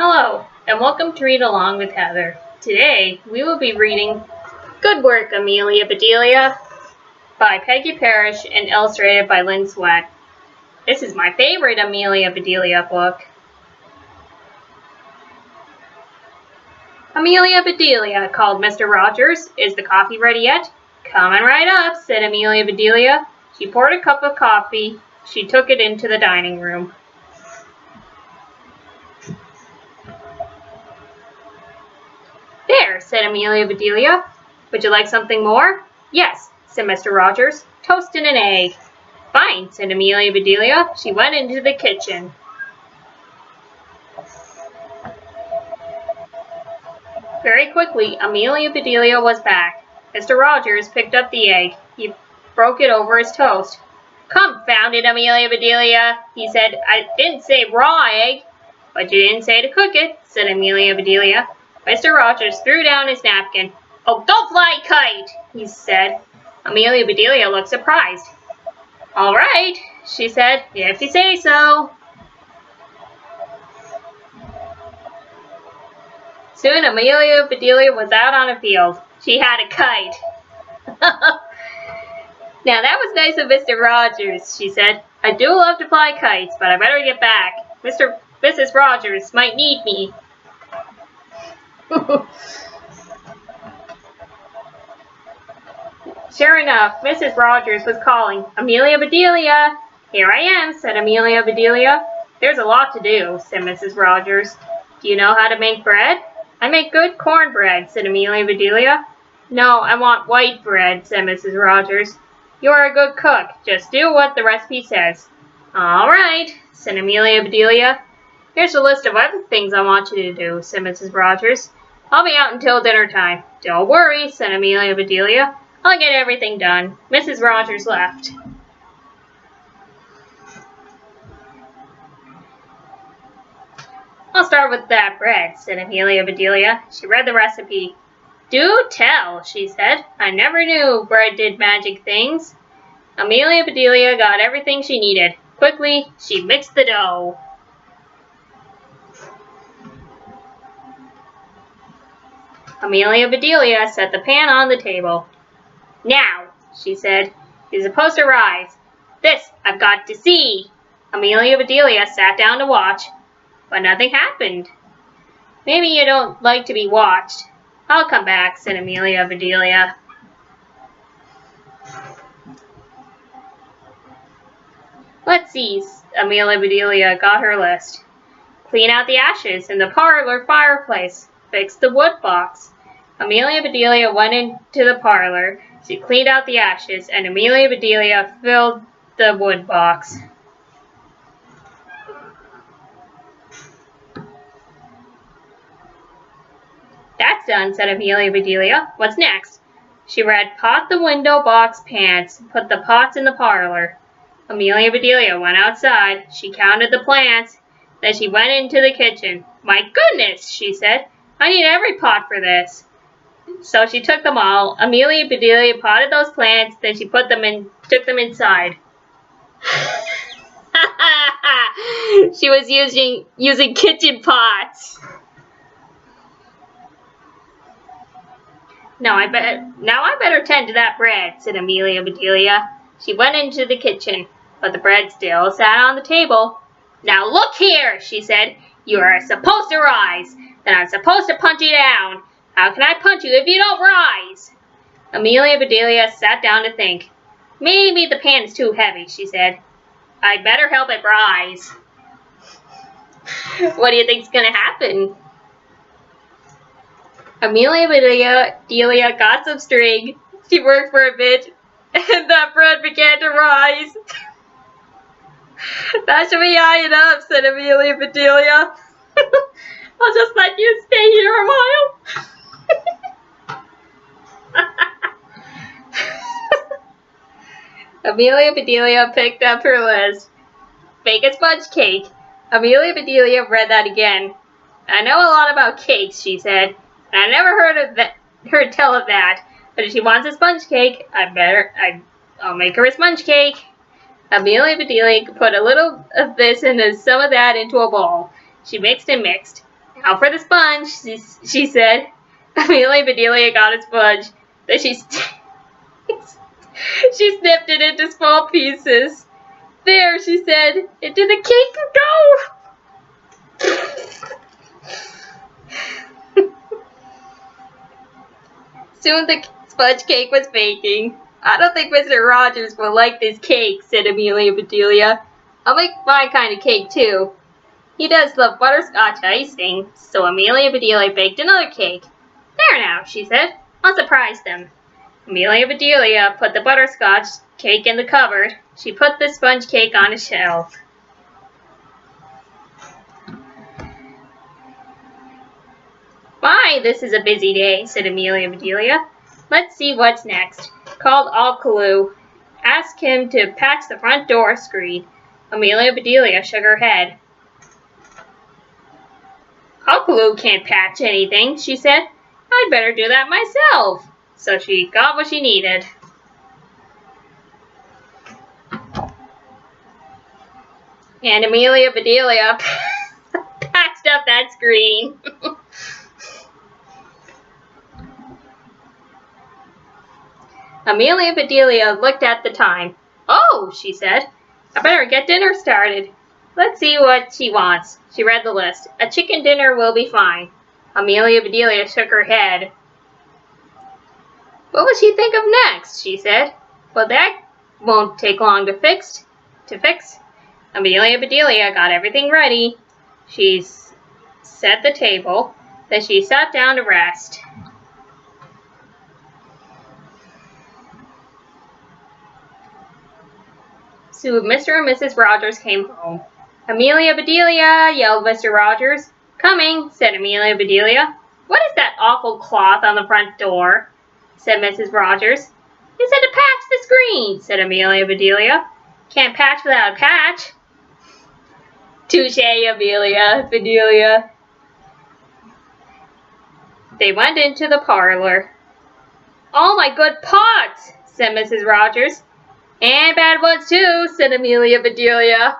Hello, and welcome to Read Along with Heather. Today, we will be reading Good Work, Amelia, Bedelia by Peggy Parrish and illustrated by Lynn Sweat. This is my favorite Amelia Bedelia book. Amelia Bedelia, called Mr. Rogers. Is the coffee ready yet? Coming right up, said Amelia Bedelia. She poured a cup of coffee. She took it into the dining room. There, said Amelia Bedelia. Would you like something more? Yes, said Mr. Rogers. Toast and an egg. Fine, said Amelia Bedelia. She went into the kitchen. Very quickly, Amelia Bedelia was back. Mr. Rogers picked up the egg. He broke it over his toast. Confound it, Amelia Bedelia, he said. I didn't say raw egg. But you didn't say to cook it, said Amelia Bedelia. Mr. Rogers threw down his napkin. Oh, don't fly a kite, he said. Amelia Bedelia looked surprised. All right, she said, if you say so. Soon Amelia Bedelia was out on a field. She had a kite. Now that was nice of Mr. Rogers, she said. I do love to fly kites, but I better get back. Mrs. Rogers might need me. Sure enough, Mrs. Rogers was calling, Amelia Bedelia. Here I am, said Amelia Bedelia. There's a lot to do, said Mrs. Rogers. Do you know how to make bread? I make good cornbread, said Amelia Bedelia. No, I want white bread, said Mrs. Rogers. You are a good cook. Just do what the recipe says. All right, said Amelia Bedelia. Here's a list of other things I want you to do, said Mrs. Rogers. I'll be out until dinner time. Don't worry, said Amelia Bedelia. I'll get everything done. Mrs. Rogers left. I'll start with that bread, said Amelia Bedelia. She read the recipe. Do tell, she said. I never knew bread did magic things. Amelia Bedelia got everything she needed. Quickly, she mixed the dough. Amelia Bedelia set the pan on the table. Now, she said, you're supposed to rise. This I've got to see. Amelia Bedelia sat down to watch, but nothing happened. Maybe you don't like to be watched. I'll come back, said Amelia Bedelia. Let's see, Amelia Bedelia got her list. Clean out the ashes in the parlor fireplace. Fix the wood box. Amelia Bedelia went into the parlor. She cleaned out the ashes, and Amelia Bedelia filled the wood box. That's done, said Amelia Bedelia. What's next? She read, pot the window box pants. Put the pots in the parlor. Amelia Bedelia went outside. She counted the plants. Then she went into the kitchen. My goodness, she said. I need every pot for this. So she took them all. Amelia Bedelia potted those plants. Then she took them inside. She was using kitchen pots. Now I better tend to that bread, said Amelia Bedelia. She went into the kitchen, but the bread still sat on the table. Now look here, she said. You are supposed to rise. Then I'm supposed to punch you down. How can I punch you if you don't rise? Amelia Bedelia sat down to think. Maybe the pan is too heavy, she said. I'd better help it rise. What do you think's going to happen? Amelia Bedelia got some string. She worked for a bit, and that bread began to rise. That should be high enough, said Amelia Bedelia. I'll just let you stay here a while. Amelia Bedelia picked up her list. Bake a sponge cake. Amelia Bedelia read that again. I know a lot about cakes, she said. And I never heard tell of that. But if she wants a sponge cake, I'll make her a sponge cake. Amelia Bedelia put a little of this and some of that into a bowl. She mixed and mixed. Now for the sponge, she said. Amelia Bedelia got a sponge. Then she snipped it into small pieces. There, she said, into the cake go! Soon the sponge cake was baking. I don't think Mr. Rogers will like this cake, said Amelia Bedelia. I'll make my kind of cake, too. He does love butterscotch icing, so Amelia Bedelia baked another cake. There now, she said. I'll surprise them. Amelia Bedelia put the butterscotch cake in the cupboard. She put the sponge cake on a shelf. My, this is a busy day, said Amelia Bedelia. Let's see what's next. Called Alkaloo. Asked him to patch the front door screen. Amelia Bedelia shook her head. Alkaloo can't patch anything, she said. I'd better do that myself. So she got what she needed. And Amelia Bedelia patched up that screen. Amelia Bedelia looked at the time. Oh, she said. I better get dinner started. Let's see what she wants. She read the list. A chicken dinner will be fine. Amelia Bedelia shook her head. What will she think of next? She said. Well, that won't take long to fix. Amelia Bedelia got everything ready. She set the table. Then she sat down to rest. So Mr. and Mrs. Rogers came home. Amelia Bedelia, yelled Mr. Rogers. Coming, said Amelia Bedelia. What is that awful cloth on the front door? Said Mrs. Rogers. You said to patch the screen, said Amelia Bedelia. Can't patch without a patch. Touché, Amelia Bedelia. They went into the parlor. All my good pots, said Mrs. Rogers. And bad ones too, said Amelia Bedelia.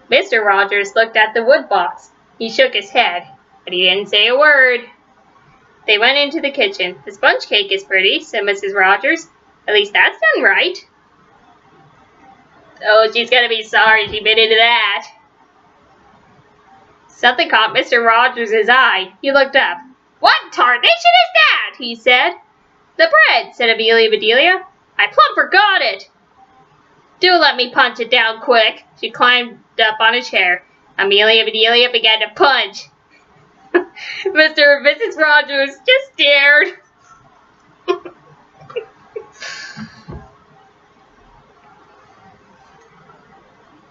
Mr. Rogers looked at the wood box. He shook his head, but he didn't say a word. They went into the kitchen. The sponge cake is pretty, said Mrs. Rogers. At least that's done right. Oh, she's gonna be sorry she bit into that. Something caught Mr. Rogers' eye. He looked up. What tarnation is that? He said. The bread, said Amelia Bedelia. I plumb forgot it. Do let me punch it down quick. She climbed up on a chair. Amelia Bedelia began to punch. Mr. and Mrs. Rogers just stared.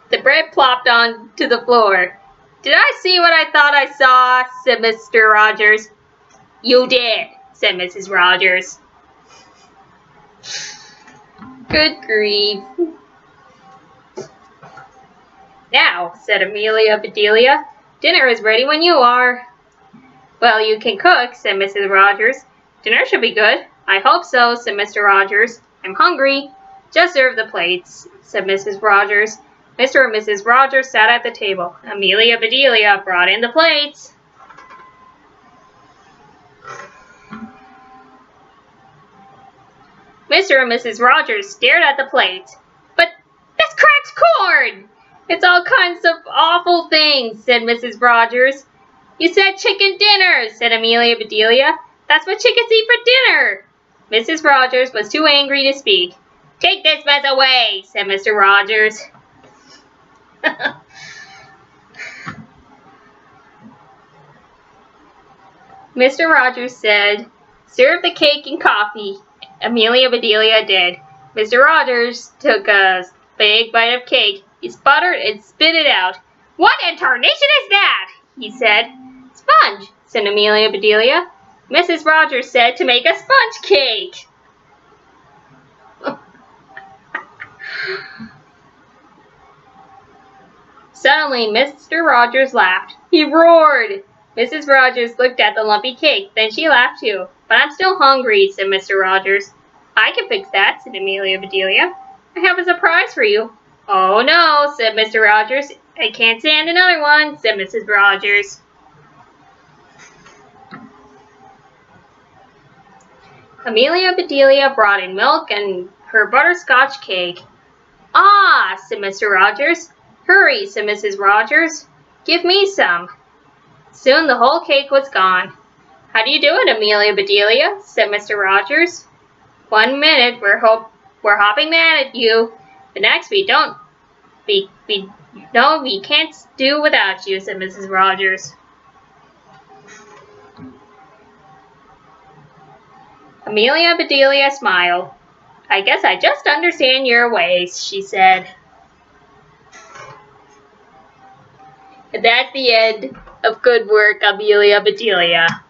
The bread plopped onto the floor. Did I see what I thought I saw? Said Mr. Rogers. You did, said Mrs. Rogers. Good grief. Now, said Amelia Bedelia, dinner is ready when you are. Well, you can cook, said Mrs. Rogers. Dinner should be good. I hope so, said Mr. Rogers. I'm hungry. Just serve the plates, said Mrs. Rogers. Mr. and Mrs. Rogers sat at the table. Amelia Bedelia brought in the plates. Mr. and Mrs. Rogers stared at the plates. But that's cracked corn! It's all kinds of awful things, said Mrs. Rogers. You said chicken dinner, said Amelia Bedelia. That's what chickens eat for dinner. Mrs. Rogers was too angry to speak. Take this mess away, said Mr. Rogers. Mr. Rogers said, serve the cake and coffee. Amelia Bedelia did. Mr. Rogers took a big bite of cake. He sputtered and spit it out. What in tarnation is that? He said. Sponge, said Amelia Bedelia. Mrs. Rogers said to make a sponge cake. Suddenly, Mr. Rogers laughed. He roared. Mrs. Rogers looked at the lumpy cake. Then she laughed too. But I'm still hungry, said Mr. Rogers. I can fix that, said Amelia Bedelia. I have a surprise for you. Oh no, said Mr. Rogers. I can't stand another one, said Mrs. Rogers. Amelia Bedelia brought in milk and her butterscotch cake. Ah, said Mr. Rogers. Hurry, said Mrs. Rogers. Give me some. Soon the whole cake was gone. How do you do it, Amelia Bedelia? Said Mr. Rogers. 1 minute we're hopping mad at you. The next we can't do without you, said Mrs. Rogers. Amelia Bedelia smiled. I guess I just understand your ways, she said. And that's the end of Good Work, Amelia Bedelia.